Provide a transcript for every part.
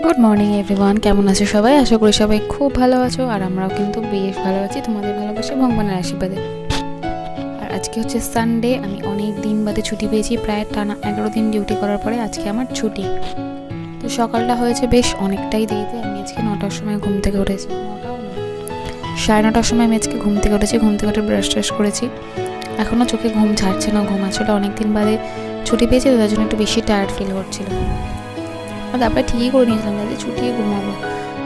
Good morning everyone, কেমন আছো সবাই? আশা করি সবাই খুব ভালো আছো, আর আমরাও কিন্তু বেশ ভালো আছি তোমাদের ভালোবাসা ভগবানের আশীর্বাদে। আর আজকে হচ্ছে সানডে, আমি অনেক দিন বাদে ছুটি পেয়েছি, প্রায় টানা 11 দিন ডিউটি করার পরে আজকে আমার ছুটি। তো সকালটা হয়েছে বেশ অনেকটাই দেরিতে। আমি আজকে 9টার সময় ঘুম থেকে উঠেছি, 9:30টার সময় আমি আজকে ঘুম থেকে উঠেছি। ঘুম থেকে উঠে ব্রাশ ট্রাশ করেছি, এখনও চোখে ঘুম ছাড়ছে না। ঘুম আসলে অনেক দিন বাদে ছুটি পেয়েছি, তার জন্য একটু বেশি টায়ার্ড ফিল করছিল। আর তারপরে ঠিকই করে নিয়েছিলাম যে ছুটিয়ে ঘুমাবো,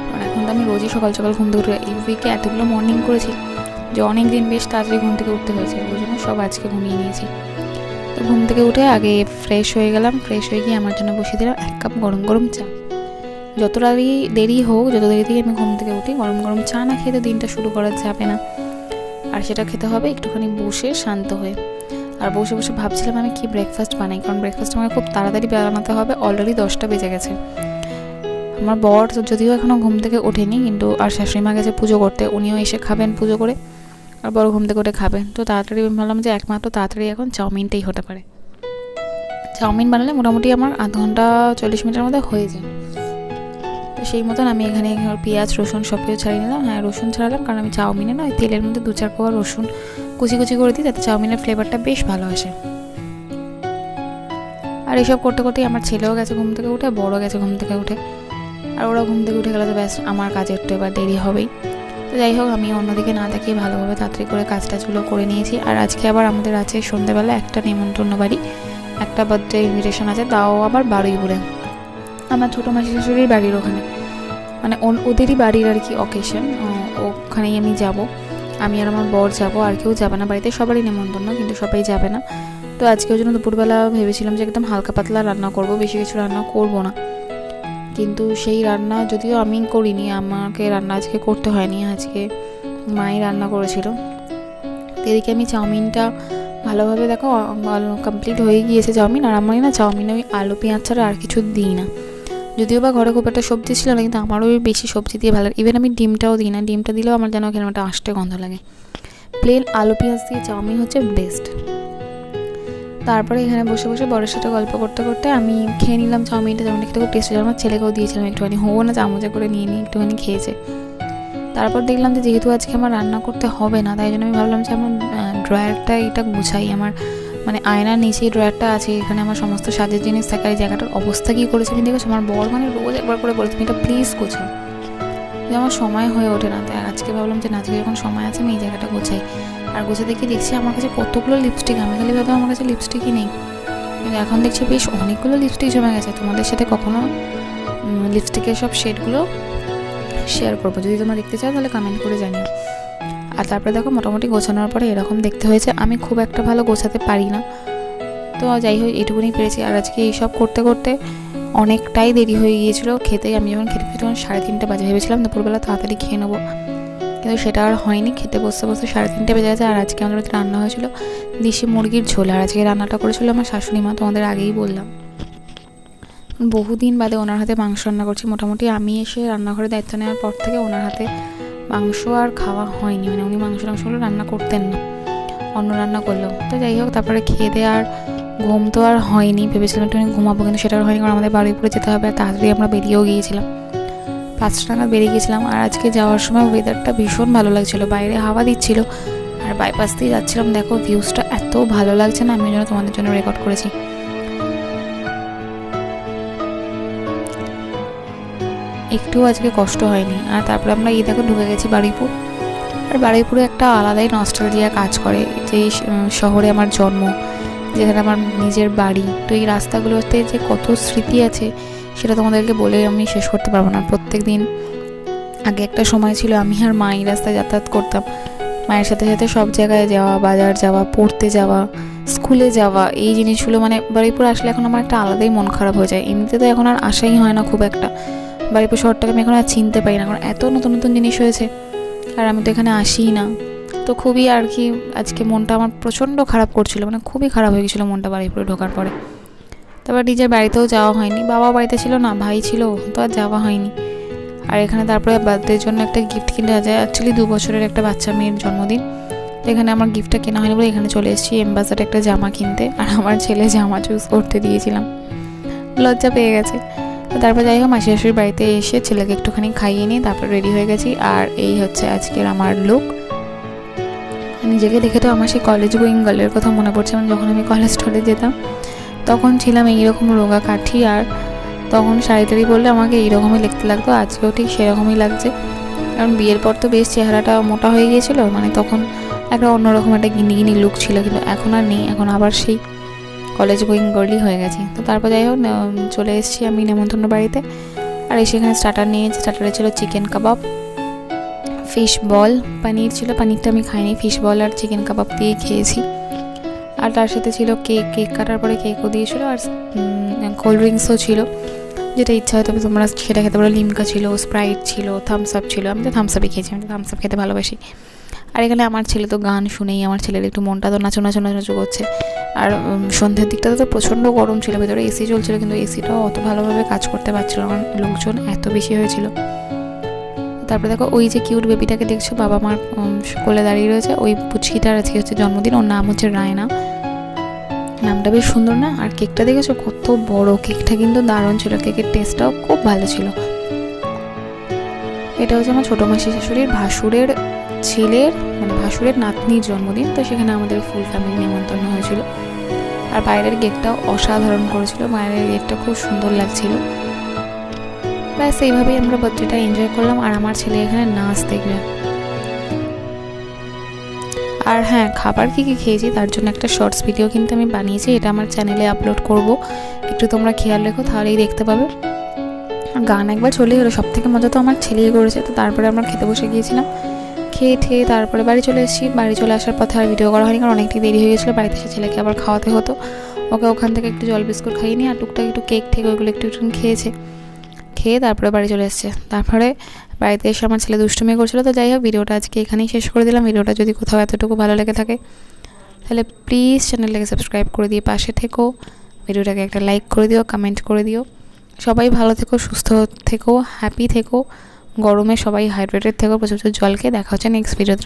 কারণ এখন তো আমি রোজই সকাল সকাল ঘুম থেকে উঠে, এই উইকে এতগুলো মর্নিং করেছি যে অনেক দিন বেশ তাড়াতাড়ি ঘুম থেকে উঠতে হয়েছে, ওই জন্য সব আজকে ঘুমিয়ে নিয়েছি। তো ঘুম থেকে উঠে আগে ফ্রেশ হয়ে গেলাম। ফ্রেশ হয়ে গিয়ে আমার জন্য বসিয়ে দিলাম 1 কাপ গরম গরম চা। যত দেরি হোক, যত দেরিতেই আমি ঘুম থেকে উঠি, গরম গরম চা না খেতে দিনটা শুরু করা যাবে না। আর সেটা খেতে হবে একটুখানি বসে শান্ত হয়ে। আর বসে বসে ভাবছিলাম আমি কি ব্রেকফাস্ট বানাই, কারণ ব্রেকফাস্ট আমাকে খুব তাড়াতাড়ি বানাতে হবে। অলরেডি 10টা বেজে গেছে। আমার বর যদিও এখনও ঘুম থেকে ওঠেনি, কিন্তু আর শাশুড়ি মা গেছে পুজো করতে, উনিও এসে খাবেন পুজো করে, আর বড় ঘুম থেকে উঠে খাবেন। তো তাড়াতাড়ি আমি ভাবলাম যে একমাত্র তাড়াতাড়ি এখন চাউমিনটাই হতে পারে। চাউমিন বানালে মোটামুটি আমার আধ ঘন্টা 40 মিনিটের মধ্যে হয়ে যায়। তো সেই মতন আমি এখানে পেঁয়াজ রসুন সব কিছু ছাড়িয়ে নিলাম। হ্যাঁ, রসুন ছাড়ালাম, কারণ আমি চাউমিনে না তেলের মধ্যে 2-4 কোয়া রসুন কুচি কুচি করে দিই, যাতে চাউমিনের ফ্লেভারটা বেশ ভালো আসে। আর এইসব করতে করতেই আমার ছেলেও গেছে ঘুম থেকে উঠে, বড় গেছে ঘুম থেকে উঠে। আর ওরা ঘুম থেকে উঠে গেলে তো ব্যাস আমার কাজের তো এবার দেরি হবেই। তো যাই হোক, আমি অন্যদিকে না তাকিয়ে ভালোভাবে তাড়াতাড়ি করে কাজটাজগুলো করে নিয়েছি। আর আজকে আবার আমাদের আছে সন্ধ্যেবেলা একটা নেমন্তন্ন বাড়ি, একটা বার্থডে ইনভিটেশন আছে, তাও আবার বারুইপুরে, আমার ছোটো মাসি শাশুড়ির বাড়ির ওখানে, মানে ওদেরই বাড়ির আর কি অকেশন। ওখানেই আমি যাব, আমি আর আমার বর যাব, আর কেউ যাবে না বাড়িতে, সবারই নেমন্তন্ন, কিন্তু সবাই যাবে না। তো আজকে ওই জন্য দুপুরবেলা ভেবেছিলাম যে একদম হালকা পাতলা রান্না করব, বেশি কিছু রান্না করব না। কিন্তু সেই রান্না যদিও আমি করিনি, আমাকে রান্না আজকে করতে হয়নি, আজকে মাই রান্না করেছিল। তো এদিকে আমি চাউমিনটা ভালোভাবে দেখো কমপ্লিট হয়ে গিয়েছে চাউমিন। আর আমি না চাউমিনে ওই আলু পেঁয়াজ ছাড়া আর কিছু দিই না, যদিও বা ঘরে খুব একটা সবজি ছিল না, কিন্তু আমারও বেশি সবজি দিয়ে ভালো লাগে। ইভেন আমি ডিমটাও দিই না, ডিমটা দিলেও আমার যেন এখানে একটা আষ্টে গন্ধ লাগে। প্লেন আলু পেঁয়াজ দিয়ে চাউমিন হচ্ছে বেস্ট। তারপরে এখানে বসে বসে বরের সাথে গল্প করতে করতে আমি খেয়ে নিলাম চাউমিনটা। চাউমিনটা খেতে খুব টেস্টি, আমার ছেলেকেও দিয়েছিলাম একটুখানি, না চামচে করে নিয়ে একটুখানি খেয়েছে। তারপর দেখলাম যে যেহেতু আজকে আমার রান্না করতে হবে না, তাই জন্য আমি ভাবলাম যে আমার ড্রয়ারটা এটা গুছাই। আমার মানে আয়নার নিচেই ড্রয়ারটা আছে, এখানে আমার সমস্ত সাজের জিনিস থাকে। আর এই জায়গাটার অবস্থা কী করেছে আমি দেখেছি, আমার বর মানে রোজ একবার করে বলেছে এটা প্লিজ গোছাও, যে আমার সময় হয়ে ওঠে না। তাই আজকে ভাবলাম যে আজকে যখন সময় আছে আমি এই জায়গাটা গোছাই। আর গোছাতে গিয়ে দেখছি আমার কাছে কতগুলো লিপস্টিক, আমি খালি ভাবতাম আমার কাছে লিপস্টিকই নেই, কিন্তু এখন দেখছি বেশ অনেকগুলো লিপস্টিক জমে গেছে। তোমাদের সাথে কখনো লিপস্টিকের সব শেডগুলো শেয়ার করবো, যদি তোমরা দেখতে চাও তাহলে কমেন্ট করে জানিও। আর তারপরে দেখো মোটামুটি গোছানোর পরে এরকম দেখতে হয়েছে। আমি খুব একটা ভালো গোছাতে পারি না, তো যাই হোক এইটুকুনি পেরেছি। আর আজকে এইসব করতে করতে অনেকটাই দেরি হয়ে গিয়েছিলো খেতে। আমি যখন খেতে তখন 3:30 বাজে, ভেবেছিলাম দুপুরবেলা তাড়াতাড়ি খেয়ে নেবো, কিন্তু সেটা আর হয়নি। খেতে বসতে বসতে 3:30 বেজে গেছে। আর আজকে আমাদের বাড়িতে রান্না হয়েছিল দেশি মুরগির ঝোল, আর আজকে রান্নাটা করেছিল আমার শাশুড়ি মা, তোমাদের আগেই বললাম। বহুদিন বাদে ওনার হাতে মাংস রান্না করছি। মোটামুটি আমি এসে রান্নাঘরে দায়িত্ব নেওয়ার পর থেকে ওনার হাতে মাংস আর খাওয়া হয়নি, মানে উনি মাংসগুলো রান্না করতেন না, অন্য রান্না করলেও। তো যাই হোক, তারপরে খেয়ে দিয়ে আর ঘুম তো আর হয়নি, ভেবেছিলাম একটু ঘুমাবো, কিন্তু সেটা আর হয়নি, কারণ আমাদের বারুইপুরে যেতে হবে। আর তাড়াতাড়ি আমরা বেরিয়েও গিয়েছিলাম, 5টা নাগাদ বেরিয়ে গিয়েছিলাম। আর আজকে যাওয়ার সময় ওয়েদারটা ভীষণ ভালো লাগছিলো, বাইরে হাওয়া দিচ্ছিল, আর বাইপাস দিয়ে যাচ্ছিলাম। দেখো ভিউজটা এত ভালো লাগছে না, আমি যেন তোমাদের জন্য রেকর্ড করেছি। একটু আজকে কষ্ট হয়নি। আর তারপরে আমরা এই দেখো ঢুকে গেছি বারুইপুর। আর বারুইপুরে একটা আলাদাই নস্টালজিয়া কাজ করে, যেই শহরে আমার জন্ম, যেখানে আমার নিজের বাড়ি। তো এই রাস্তাগুলোতে যে কত স্মৃতি আছে সেটা তোমাদেরকে বলে আমি শেষ করতে পারবো না। প্রত্যেক দিন আগে একটা সময় ছিল আমি আর মা এই রাস্তায় যাতায়াত করতাম, মায়ের সাথে সাথে সব জায়গায় যাওয়া, বাজার যাওয়া, পড়তে যাওয়া, স্কুলে যাওয়া, এই জিনিসগুলো মানে বারুইপুর আসলে এখন আমার একটা আলাদাই মন খারাপ হয়ে যায়। এমনিতে তো এখন আর আসাই হয় না খুব একটা, বারুইপুর শহরটাকে আমি এখন আর চিনতে পারি না, কারণ এত নতুন নতুন জিনিস হয়েছে, আর আমি তো এখানে আসিই না। তো খুবই আর কি আজকে মনটা আমার প্রচণ্ড খারাপ করছিল, মানে খুবই খারাপ হয়ে গেছিলো মনটা বারুইপুরে ঢোকার পরে। তারপর নিজের বাড়িতেও যাওয়া হয়নি, বাবা বাড়িতে ছিল না, ভাই ছিল, তো আর যাওয়া হয়নি। আর এখানে তারপরে বার্থডের জন্য একটা গিফট কিনে যায়, অ্যাকচুয়ালি 2 বছরের একটা বাচ্চা মেয়ের জন্মদিন। তো এখানে আমার গিফটটা কেনা হয়নি বলে এখানে চলে এসেছি এমবাসাডে একটা জামা কিনতে। আর আমার ছেলে জামা চুজ করতে দিয়েছিলাম, লজ্জা পেয়ে গেছে। তো তারপর যাই হোক মাসি শাশুড়ির বাড়িতে এসে ছেলেকে একটুখানি খাইয়ে নিয়ে তারপর রেডি হয়ে গেছি। আর এই হচ্ছে আজকের আমার লুক। নিজেকে দেখে তো আমার সেই কলেজ গোয়িং গার্লের কথা মনে পড়ছে, মানে যখন আমি কলেজ টলেজ যেতাম তখন ছিলাম এইরকম রোগা কাঠি, আর তখন শাড়ি টাড়ি পরলে আমাকে এইরকমই দেখতে লাগতো। আজকেও ঠিক সেরকমই লাগছে, কারণ বিয়ের পর তো বেশ চেহারাটা মোটা হয়ে গিয়েছিলো, মানে তখন একটা অন্যরকম একটা গিনি গিনি লুক ছিল, কিন্তু এখন আর নেই, এখন আবার সেই কলেজ গোয়িং গার্লই হয়ে গেছি। তো তারপর যাই হোক চলে এসেছি আমি নেমন্তন্ন বাড়িতে। আর এসে এখানে স্টার্টার নিয়েছি। স্টার্টারে ছিল চিকেন কাবাব, ফিশ বল, পানির ছিল, পানিরটা আমি খাইনি, ফিশ বল আর চিকেন কাবাব দিয়ে খেয়েছি। আর তার সাথে ছিল কেক, কেক কাটার পরে কেকও দিয়েছিলো, আর কোল্ড ড্রিঙ্কসও ছিল, যেটা ইচ্ছা হয় তবে তোমরা সেটা খেতে পারো। লিমকা ছিল, স্প্রাইট ছিল, থামস আপ ছিল। আমি তো থামস আপই খেয়েছি, আমি তো থামস আপ খেতে ভালোবাসি। আর এখানে আমার ছেলে তো গান শুনেই আমার ছেলের একটু মনটা তো নাচো নাচো নাচো করছে। আর সন্ধ্যের দিকটাতে তো প্রচণ্ড গরম ছিল, ভেতরে এসি চলছিল, কিন্তু এসিটাও অত ভালোভাবে কাজ করতে পারছিল না, কারণ লোকজন এত বেশি হয়েছিল। তারপরে দেখো ওই যে কিউট বেবিটাকে দেখছো, বাবা মার কোলে দাঁড়িয়ে রয়েছে, ওই পুচকিটার আজকে হচ্ছে জন্মদিন। ওর নাম হচ্ছে রায়না, নামটা বেশ সুন্দর না? আর কেকটা দেখেছো কত বড়, কেকটা কিন্তু দারুণ ছিল, কেকের টেস্টটাও খুব ভালো ছিল। এটা হচ্ছে আমার ছোটো মাসি শাশুড়ির ভাসুরের ছেলের, মানে ভাসুরের নাতনির জন্মদিন, তো সেখানে আমাদের ফুল ফ্যামিলি নিমন্ত্রণ হয়েছিল। আর বাইরের গেটটাও অসাধারণ করেছিল, বাইরের গেটটা খুব সুন্দর লাগছিল। ব্যাস এইভাবেই আমরা বার্থডেটা এনজয় করলাম। আর আমার ছেলে এখানে নাচ দেখবে। আর হ্যাঁ, খাবার কী কী খেয়েছি তার জন্য একটা শর্টস ভিডিও কিন্তু আমি বানিয়েছি, এটা আমার চ্যানেলে আপলোড করব, একটু তোমরা খেয়াল রেখো, তাহলেই দেখতে পাবে। গান একবার চলেই হলো, সব থেকে মজা তো আমার ছেলেই করেছে। তো তারপরে আমরা খেতে বসে গিয়েছিলাম, খেয়ে ঠেয়ে তারপরে বাড়ি চলে এসেছি। বাড়ি চলে আসার পথে আর ভিডিও করা হয়নি, কারণ অনেকটাই দেরি হয়ে গেছিলো। বাড়িতে এসে ছেলেকে আবার খাওয়াতে হতো, ওকে ওখান থেকে একটু জল বিস্কুট খাইয়ে নিই, আর টুকটাক একটু কেক ঠেক ওইগুলো একটু একটু খেয়েছে, খেয়ে তারপরে বাড়ি চলে এসেছে। তারপরে বাড়িতে এসে আমার ছেলে দুষ্টুমি করছিলো। তো যাই হোক, ভিডিওটা আজকে এখানেই শেষ করে দিলাম। ভিডিওটা যদি কোথাও এতটুকু ভালো লেগে থাকে তাহলে প্লিজ চ্যানেলটাকে সাবস্ক্রাইব করে দিয়ে পাশে থেকো, ভিডিওটাকে একটা লাইক করে দিও, কমেন্ট করে দিও। সবাই ভালো থেকো, সুস্থ থেকো, হ্যাপি থেকো, গরমে সবাই হাইড্রেটেড থেকো, প্রচুর জলকে। দেখা হচ্ছে নেক্সট ভিডিওতে।